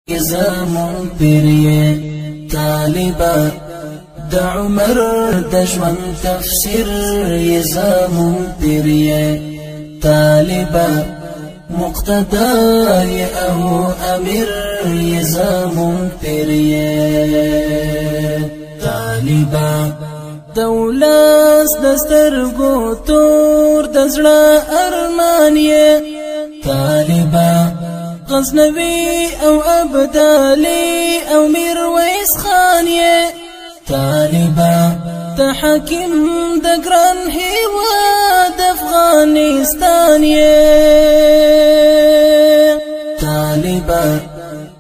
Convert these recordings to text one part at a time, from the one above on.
زمون پیریه طالبا د عمر د ژوند تفسیر زمون پیریه طالبا مقتدا او امیر زمون پیریه طالبا دولس دسترګو تور د زړه ارمان یې طالبا غزنوي او ابدالي او میرویس خان یې طالبا ته حاکم د ګران هیواد افغانستان یې طالبا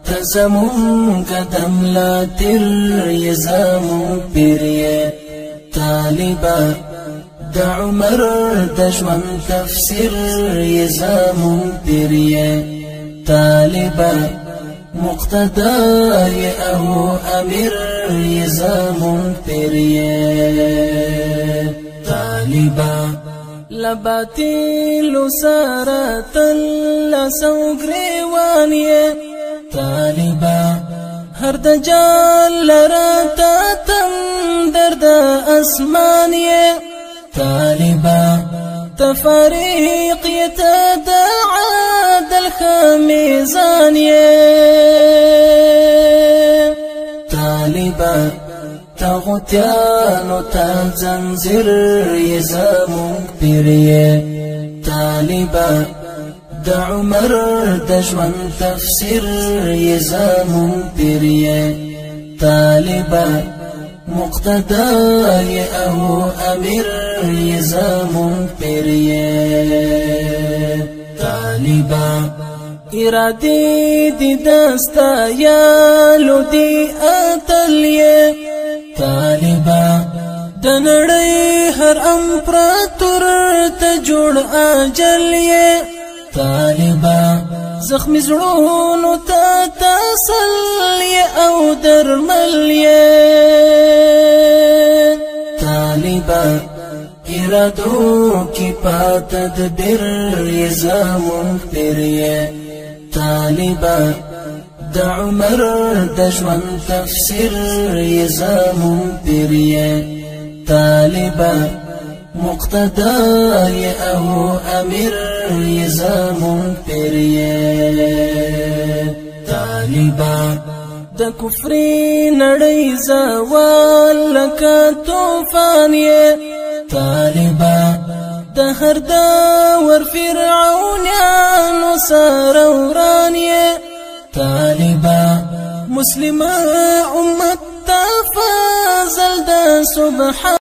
ته زمون قدم لا تر یې زمون پیر یې طالبا د عمر د ژوند تفسیر یې زمون پیر یې طالبا مقتدا او امیر زمون پیریه طالبا لباتیلو سارتل لسو گریوانی طالبا هر دجال لراتا تم درد اسمانی طالبا تفريق يتداعى الخميزان طالبا تغتيان تنزنزر يزامون بيريه طالبا د عمر د ژوند تفسیر يزامون بيريه طالبا مقتدا او امیر زمون پیریه طالبا ارادی دی دستا یالو دی اتلیه طالبا د نړۍ هر امپراتور ته جوړ اجل یې طالبا زخمی زړونو ته تسل او درمل یې طالبا ارادو کی پات تدبیر زمون پیریه طالبا د عمر د ژوند تفسیر زمون پیریه طالبا مقتدا او امیر زمون پیریه طالبا د کفر نړۍ زوال لکه طوفان یې طالبا د هر دور فرعونانو سره وران یې طالبا مسلمه امت تفضل د سبحان